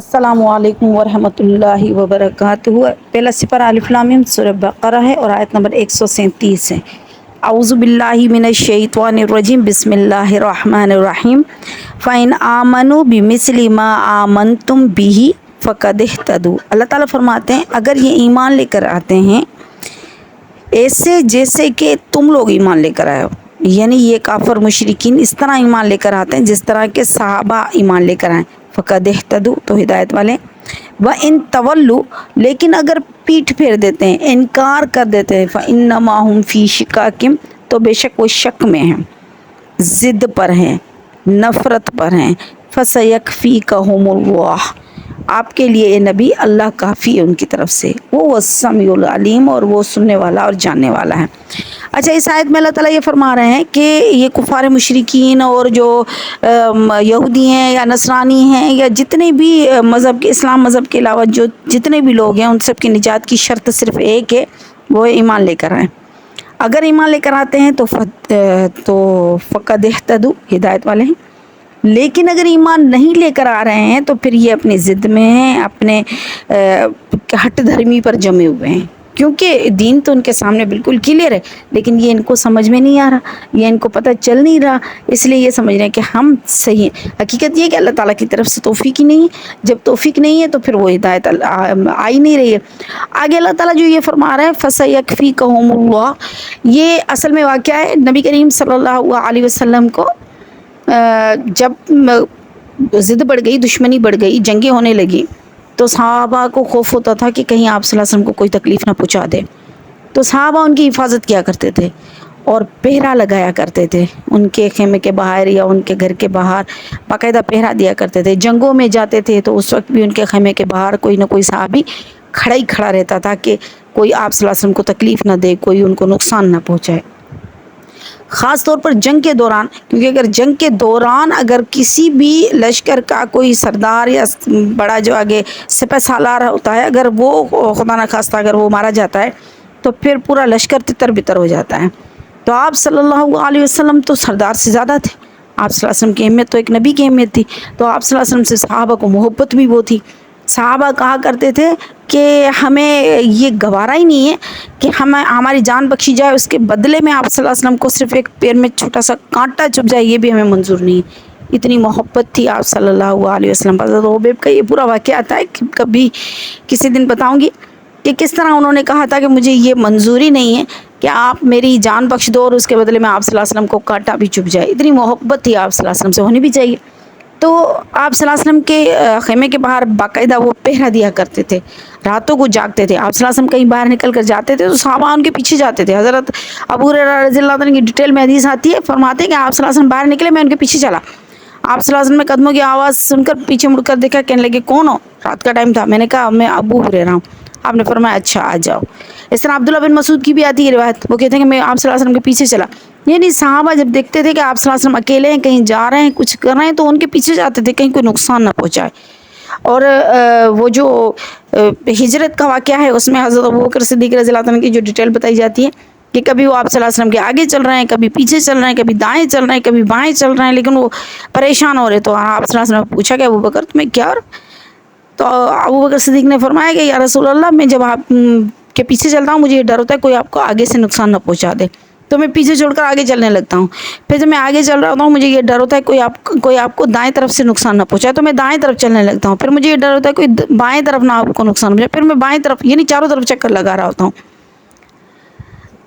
السلام علیکم ورحمۃ اللہ وبرکاتہ۔ پہلا سپارہ الف لام میم سورہ بقرہ ہے اور آیت نمبر 137 ہے۔ اعوذ باللہ من الشیطان الرجیم، بسم اللہ الرحمن الرحیم۔ فَإِنْ آمَنُوا بِمِثْلِ مَا آمَنْتُمْ بِهِ فَقَدِ اهْتَدُوا۔ اللہ تعالیٰ فرماتے ہیں اگر یہ ایمان لے کر آتے ہیں ایسے جیسے کہ تم لوگ ایمان لے کر آئے ہو، یعنی یہ کافر مشرکین اس طرح ایمان لے کر آتے ہیں جس طرح کے صحابہ ایمان لے کر آئیں، فقد اہتدوا تو ہدایت والے۔ وَإِن تَوَلُّوا لیکن اگر پیٹھ پھیر دیتے ہیں، انکار کر دیتے ہیں، فَإِنَّمَا هُمْ فِي شِقَاقٍ تو بے شک وہ شک میں ہیں، ضد پر ہیں، نفرت پر ہیں۔ فَسَيَكْفِيكَهُمُ اللَّهُ آپ کے لیے اے نبی اللہ کافی ہے ان کی طرف سے، وہ السمیع العلیم اور وہ سننے والا اور جاننے والا ہے۔ اچھا، اس آیت میں اللہ تعالیٰ یہ فرما رہے ہیں کہ یہ کفار مشرکین اور جو یہودی ہیں یا نصرانی ہیں یا جتنے بھی مذہب کے، اسلام مذہب کے علاوہ جو جتنے بھی لوگ ہیں، ان سب کی نجات کی شرط صرف ایک ہے، وہ ایمان لے کر آئیں۔ اگر ایمان لے کر آتے ہیں تو فقد اہتدوا ہدایت والے ہیں، لیکن اگر ایمان نہیں لے کر آ رہے ہیں تو پھر یہ اپنی ضد میں ہیں، اپنے ہٹ دھرمی پر جمے ہوئے ہیں، کیونکہ دین تو ان کے سامنے بالکل کلیئر ہے، لیکن یہ ان کو سمجھ میں نہیں آ رہا، یہ ان کو پتہ چل نہیں رہا، اس لیے یہ سمجھ رہے ہیں کہ ہم صحیح ہیں۔ حقیقت یہ ہے کہ اللہ تعالیٰ کی طرف سے توفیق ہی نہیں ہے، جب توفیق نہیں ہے تو پھر وہ ہدایت آ ہی نہیں رہی ہے۔ آگے اللہ تعالیٰ جو یہ فرما رہا ہے فَسَيَكْفِيكَهُمُ اللَّهُ، یہ اصل میں واقعہ ہے نبی کریم صلی اللہ علیہ وسلم کو جب ضد بڑھ گئی، دشمنی بڑھ گئی، جنگیں ہونے لگی تو صحابہ کو خوف ہوتا تھا کہ کہیں آپ صلی اللہ علیہ وسلم کو کوئی تکلیف نہ پہنچا دے، تو صحابہ ان کی حفاظت کیا کرتے تھے اور پہرا لگایا کرتے تھے، ان کے خیمے کے باہر یا ان کے گھر کے باہر باقاعدہ پہرا دیا کرتے تھے۔ جنگوں میں جاتے تھے تو اس وقت بھی ان کے خیمے کے باہر کوئی نہ کوئی صحابی کھڑا ہی کھڑا رہتا تھا کہ کوئی آپ صلی اللہ علیہ وسلم کو تکلیف نہ دے، کوئی ان کو نقصان نہ پہنچائے۔ خاص طور پر جنگ کے دوران، کیونکہ اگر جنگ کے دوران اگر کسی بھی لشکر کا کوئی سردار یا بڑا جو آگے سپہ سالار ہوتا ہے، اگر وہ خدا نخواستہ اگر وہ مارا جاتا ہے تو پھر پورا لشکر تتر بتر ہو جاتا ہے۔ تو آپ صلی اللہ علیہ وسلم تو سردار سے زیادہ تھے، آپ صلی اللہ علیہ وسلم کی اہمیت تو ایک نبی کی اہمیت تھی، تو آپ صلی اللہ علیہ وسلم سے صحابہ کو محبت بھی وہ تھی۔ صحابہ کہا کرتے تھے کہ ہمیں یہ گوارا ہی نہیں ہے کہ ہماری جان بخشی جائے، اس کے بدلے میں آپ صلی اللہ علیہ وسلم کو صرف ایک پیر میں چھوٹا سا کانٹا چبھ جائے، یہ بھی ہمیں منظور نہیں ہے۔ اتنی محبت تھی آپ صلی اللہ علیہ وسلم پر۔ حضرت حبیب کا یہ پورا واقعہ آتا ہے، کبھی کسی دن بتاؤں گی کہ کس طرح انہوں نے کہا تھا کہ مجھے یہ منظوری نہیں ہے کہ آپ میری جان بخش دو اور اس کے بدلے میں آپ صلی اللہ علیہ وسلم کو کانٹا بھی چبھ جائے۔ اتنی محبت تھی آپ صلی اللہ علیہ وسلم سے، ہونی بھی چاہیے۔ تو آپ صلی اللہ علیہ وسلم کے خیمے کے باہر باقاعدہ وہ پہرا دیا کرتے تھے، راتوں کو جاگتے تھے۔ آپ صلی اللہ علیہ وسلم کہیں باہر نکل کر جاتے تھے تو صحابہ ان کے پیچھے جاتے تھے۔ حضرت ابو ہریرہ رضی اللہ عنہ کی ڈیٹیل میں حدیث آتی ہے، فرماتے ہیں کہ آپ صلی اللہ علیہ وسلم باہر نکلے، میں ان کے پیچھے چلا۔ آپ صلی اللہ علیہ وسلم نے قدموں کی آواز سن کر پیچھے مڑ کر دیکھا، کہنے لگے کون ہو؟ رات کا ٹائم تھا۔ میں نے کہا میں ابو ہریرہ ہوں۔ آپ نے فرمایا اچھا آ جاؤ۔ اس طرح عبداللہ بن مسعود کی بھی آتی ہے روایت، وہ کہتے ہیں کہ میں آپ صلی اللہ علیہ وسلم کے پیچھے چلا۔ یعنی صحابہ جب دیکھتے تھے کہ آپ صلی اللہ علیہ وسلم اکیلے ہیں، کہیں جا رہے ہیں، کچھ کر رہے ہیں، تو ان کے پیچھے جاتے تھے کہیں کوئی نقصان نہ پہنچائے۔ اور وہ جو ہجرت کا واقعہ ہے اس میں حضرت ابوبکر صدیق رضی اللہ عنہ کی جو ڈیٹیل بتائی جاتی ہے کہ کبھی وہ آپ صلی اللہ علیہ وسلم کے آگے چل رہے ہیں، کبھی پیچھے چل رہے ہیں، کبھی دائیں چل رہے ہیں، کبھی بائیں چل رہے ہیں، لیکن وہ پریشان ہو رہے۔ تو آپ صلی اللہ علیہ وسلم نے پوچھا کہ ابوبکر تمہیں کیا؟ تو ابوبکر صدیق نے فرمایا کہ یا رسول اللہ، میں جب آپ کے پیچھے چلتا ہوں مجھے یہ ڈر ہوتا ہے کوئی آپ کو آگے سے نقصان نہ پہنچا دے، تو میں پیچھے چھوڑ کر آگے چلنے لگتا ہوں۔ پھر جب میں آگے چل رہا ہوتا ہوں مجھے یہ ڈر ہوتا ہے کوئی آپ کو دائیں طرف سے نقصان نہ پہنچائے، تو میں دائیں طرف چلنے لگتا ہوں۔ پھر مجھے یہ ڈر ہوتا ہے کوئی بائیں طرف نہ آپ کو نقصان پہنچائے، پھر میں بائیں طرف، یعنی چاروں طرف چکر لگا رہا ہوتا ہوں۔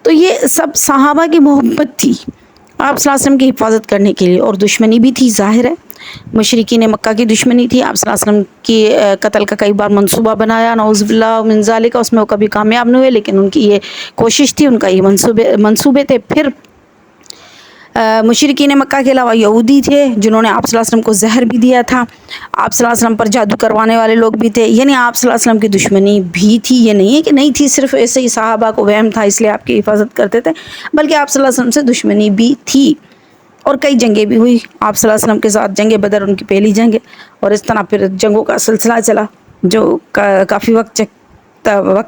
تو یہ سب صحابہ کی محبت تھی آپ صلی اللہ علیہ وسلم کی حفاظت کرنے کے لیے، اور دشمنی بھی تھی، ظاہر ہے مشرکین مکہ کی دشمنی تھی۔ آپ صلی اللہ علیہ وسلم کی قتل کا کئی بار منصوبہ بنایا، نعوذ باللہ من ذالک، اس میں وہ کبھی کامیاب نہیں ہوئے، لیکن ان کی یہ کوشش تھی، ان کا یہ منصوبے تھے۔ پھر مشرکین مکہ کے علاوہ یہودی تھے جنہوں نے آپ صلی اللہ علیہ وسلم کو زہر بھی دیا تھا، آپ صلی اللہ علیہ وسلم پر جادو کروانے والے لوگ بھی تھے، یعنی آپ صلی اللہ علیہ وسلم کی دشمنی بھی تھی۔ یہ نہیں ہے کہ نہیں تھی، صرف ایسے ہی صحابہ کو وہم تھا اس لیے آپ کی حفاظت کرتے تھے، بلکہ آپ صلی اللہ علیہ وسلم سے دشمنی بھی تھی، اور کئی جنگیں بھی ہوئی آپ صلی اللہ علیہ وسلم کے ساتھ۔ جنگ بدر ان کی پہلی جنگ ہے، اور اس طرح پھر جنگوں کا سلسلہ چلا جو کافی وقت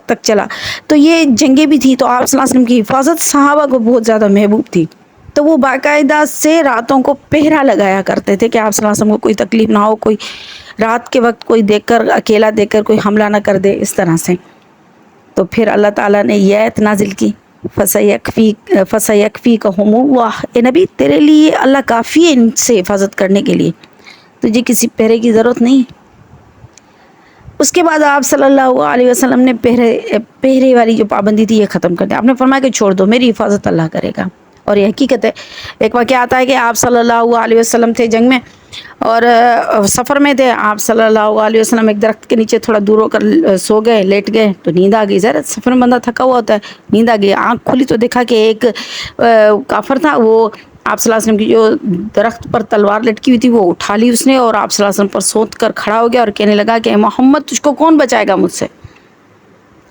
تک چلا۔ تو یہ جنگیں بھی تھی، تو آپ صلی اللہ علیہ وسلم کی حفاظت صحابہ کو بہت زیادہ محبوب تھی، تو وہ باقاعدہ سے راتوں کو پہرا لگایا کرتے تھے کہ آپ صلی اللہ علیہ وسلم کو کوئی تکلیف نہ ہو، کوئی رات کے وقت کوئی دیکھ کر اکیلا دیکھ کر کوئی حملہ نہ کر دے اس طرح سے. تو پھر اللہ تعالیٰ نے یہ آیت نازل کی فَسَيَكْفِيكَهُمُ اللَّهُ. اے نبی تیرے لیے اللہ کافی ہے ان سے حفاظت کرنے کے لیے، تجھے کسی پہرے کی ضرورت نہیں. اس کے بعد آپ صلی اللہ علیہ وسلم نے پہرے والی جو پابندی تھی یہ ختم کر دیا. آپ نے فرمایا کہ چھوڑ دو، میری حفاظت اللہ کرے گا. اور یہ حقیقت ہے. ایک واقعہ آتا ہے کہ آپ صلی اللہ علیہ وسلم تھے جنگ میں اور سفر میں تھے. آپ صلی اللہ علیہ وسلم ایک درخت کے نیچے تھوڑا دور ہو کر سو گئے، لیٹ گئے تو نیند آ گئی. ظاہر سفر میں بندہ تھکا ہوا ہوتا ہے، نیند آ گئی. آنکھ کھلی تو دیکھا کہ ایک کافر تھا، وہ آپ صلی اللہ علیہ وسلم کی جو درخت پر تلوار لٹکی ہوئی تھی وہ اٹھا لی اس نے، اور آپ صلی اللہ علیہ وسلم پر سوت کر کھڑا ہو گیا اور کہنے لگا کہ اے محمد تجھ کو کون بچائے گا مجھ سے.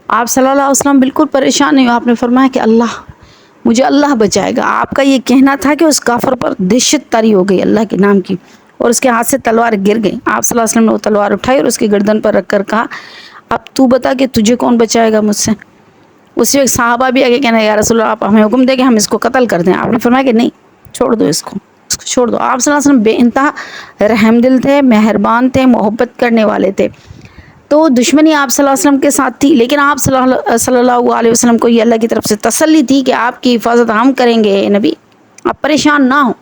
آپ صلی اللہ علیہ وسلم بالکل پریشان نہیں. آپ نے فرمایا کہ مجھے اللہ بچائے گا. آپ کا یہ کہنا تھا کہ اس کافر پر دہشت طاری ہو گئی اللہ کے نام کی، اور اس کے ہاتھ سے تلوار گر گئی. آپ صلی اللہ علیہ وسلم نے وہ تلوار اٹھائی اور اس کی گردن پر رکھ کر کہا اب تو بتا کہ تجھے کون بچائے گا مجھ سے. اسی وقت صحابہ بھی آگے کہنا یا رسول اللہ آپ ہمیں حکم دیں کہ ہم اس کو قتل کر دیں. آپ نے فرمایا کہ نہیں، چھوڑ دو اس کو چھوڑ دو. آپ صلی اللہ علیہ وسلم بے انتہا رحم دل تھے، مہربان تھے، محبت کرنے والے تھے. تو دشمنی آپ صلی اللہ علیہ وسلم کے ساتھ تھی، لیکن آپ صلی اللہ علیہ وسلم کو یہ اللہ کی طرف سے تسلی تھی کہ آپ کی حفاظت ہم کریں گے نبی، آپ پریشان نہ ہوں.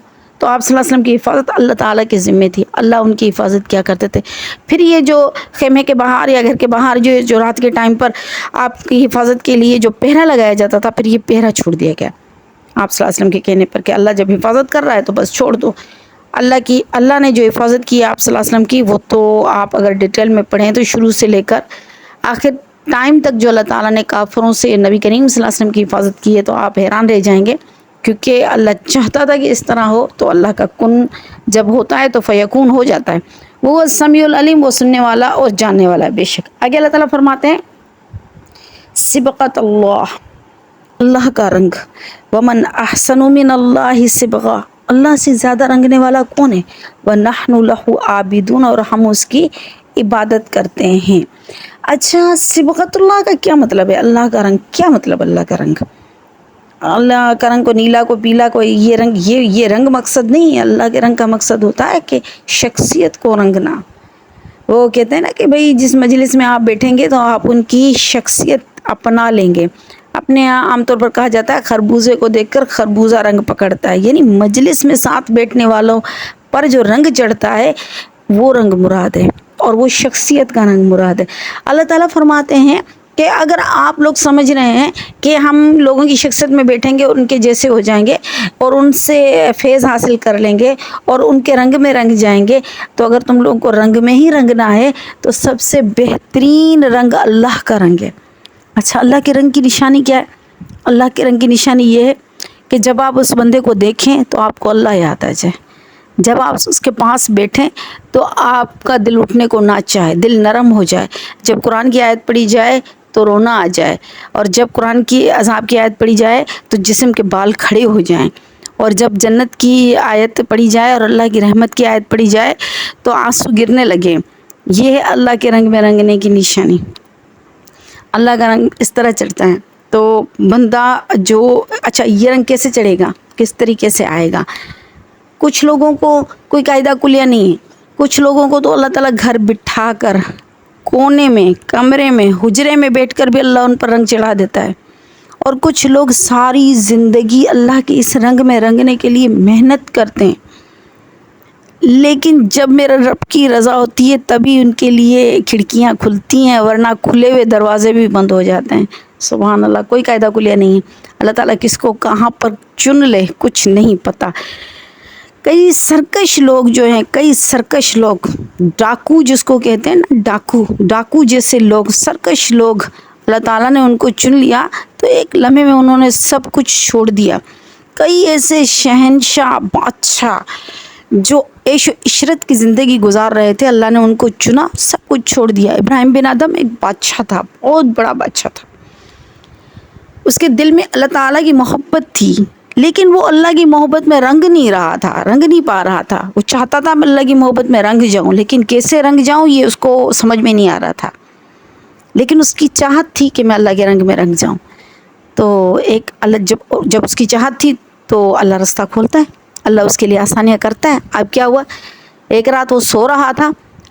تو آپ صلی اللہ علیہ وسلم کی حفاظت اللہ تعالیٰ کے ذمے تھی. اللہ ان کی حفاظت کیا کرتے تھے. پھر یہ جو خیمے کے باہر یا گھر کے باہر جو رات کے ٹائم پر آپ کی حفاظت کے لیے جو پہرا لگایا جاتا تھا، پھر یہ پہرا چھوڑ دیا گیا آپ صلی اللہ علیہ وسلم کے کہنے پر کہ اللہ جب حفاظت کر رہا ہے تو بس چھوڑ دو. اللہ نے جو حفاظت کی آپ صلی اللہ علیہ وسلم کی، وہ تو آپ اگر ڈیٹیل میں پڑھیں تو شروع سے لے کر آخر ٹائم تک جو اللہ تعالیٰ نے کافروں سے نبی کریم صلی اللہ علیہ وسلم کی حفاظت کی ہے تو آپ حیران رہ جائیں گے. کیونکہ اللہ چاہتا تھا کہ اس طرح ہو، تو اللہ کا کن جب ہوتا ہے تو فیکون ہو جاتا ہے. وہ سمیع العلیم، وہ سننے والا اور جاننے والا ہے. بے شک آگے اللہ تعالیٰ فرماتے ہیں صبغۃ اللہ کا رنگ. ومن احسن من اللہ صبغہ، اللہ سے زیادہ رنگنے والا کون ہے. وَنَحْنُ لَهُ عَابِدُونَ، اور ہم اس کی عبادت کرتے ہیں. اچھا صبغۃ اللہ کا کیا مطلب ہے؟ اللہ کا رنگ کیا مطلب؟ اللہ کا رنگ، اللہ کا رنگ کو نیلا کو پیلا کو یہ رنگ مقصد نہیں ہے. اللہ کے رنگ کا مقصد ہوتا ہے کہ شخصیت کو رنگنا. وہ کہتے ہیں نا کہ بھئی جس مجلس میں آپ بیٹھیں گے تو آپ ان کی شخصیت اپنا لیں گے. اپنے عام طور پر کہا جاتا ہے خربوزے کو دیکھ کر خربوزہ رنگ پکڑتا ہے، یعنی مجلس میں ساتھ بیٹھنے والوں پر جو رنگ چڑھتا ہے وہ رنگ مراد ہے، اور وہ شخصیت کا رنگ مراد ہے. اللہ تعالیٰ فرماتے ہیں کہ اگر آپ لوگ سمجھ رہے ہیں کہ ہم لوگوں کی شخصیت میں بیٹھیں گے اور ان کے جیسے ہو جائیں گے اور ان سے فیض حاصل کر لیں گے اور ان کے رنگ میں رنگ جائیں گے، تو اگر تم لوگوں کو رنگ میں ہی رنگنا ہے تو سب سے بہترین رنگ اللہ کا رنگ ہے. اچھا اللہ کے رنگ کی نشانی کیا ہے؟ اللہ کے رنگ کی نشانی یہ ہے کہ جب آپ اس بندے کو دیکھیں تو آپ کو اللہ یاد آ جائے. جب آپ اس کے پاس بیٹھیں تو آپ کا دل اٹھنے کو نہ چاہے، دل نرم ہو جائے. جب قرآن کی آیت پڑھی جائے تو رونا آ جائے، اور جب قرآن کی عذاب کی آیت پڑھی جائے تو جسم کے بال کھڑے ہو جائیں، اور جب جنت کی آیت پڑھی جائے اور اللہ کی رحمت کی آیت پڑھی جائے تو آنسو گرنے لگے. یہ ہے اللہ کے رنگ میں رنگنے کی نشانی. اللہ کا رنگ اس طرح چڑھتا ہے. تو بندہ جو اچھا یہ رنگ کیسے چڑھے گا، کس طریقے سے آئے گا؟ کچھ لوگوں کو کوئی قاعدہ کلیہ نہیں ہے. کچھ لوگوں کو تو اللہ تعالیٰ گھر بٹھا کر کونے میں، کمرے میں، حجرے میں بیٹھ کر بھی اللہ ان پر رنگ چڑھا دیتا ہے. اور کچھ لوگ ساری زندگی اللہ کے اس رنگ میں رنگنے کے لیے محنت کرتے ہیں، لیکن جب میرے رب کی رضا ہوتی ہے تبھی ان کے لیے کھڑکیاں کھلتی ہیں، ورنہ کھلے ہوئے دروازے بھی بند ہو جاتے ہیں. سبحان اللہ، کوئی قاعدہ کلیہ نہیں ہے. اللہ تعالیٰ کس کو کہاں پر چن لے کچھ نہیں پتہ. کئی سرکش لوگ جو ہیں، کئی سرکش لوگ، ڈاکو جس کو کہتے ہیں نا، ڈاکو جیسے لوگ، سرکش لوگ، اللہ تعالیٰ نے ان کو چن لیا تو ایک لمحے میں انہوں نے سب کچھ چھوڑ دیا. کئی ایسے شہنشاہ، بادشاہ جو عیش و عشرت کی زندگی گزار رہے تھے، اللہ نے ان کو چنا، سب کچھ چھوڑ دیا. ابراہیم بن آدم ایک بادشاہ تھا، بہت بڑا بادشاہ تھا. اس کے دل میں اللہ تعالیٰ کی محبت تھی، لیکن وہ اللہ کی محبت میں رنگ نہیں رہا تھا، رنگ نہیں پا رہا تھا. وہ چاہتا تھا میں اللہ کی محبت میں رنگ جاؤں، لیکن کیسے رنگ جاؤں یہ اس کو سمجھ میں نہیں آ رہا تھا. لیکن اس کی چاہت تھی کہ میں اللہ کے رنگ میں رنگ جاؤں. تو ایک اللہ جب اس کی چاہت تھی تو اللہ رستہ کھولتا ہے، اللہ اس کے لیے آسانیاں کرتا ہے. اب کیا ہوا، ایک رات وہ سو رہا تھا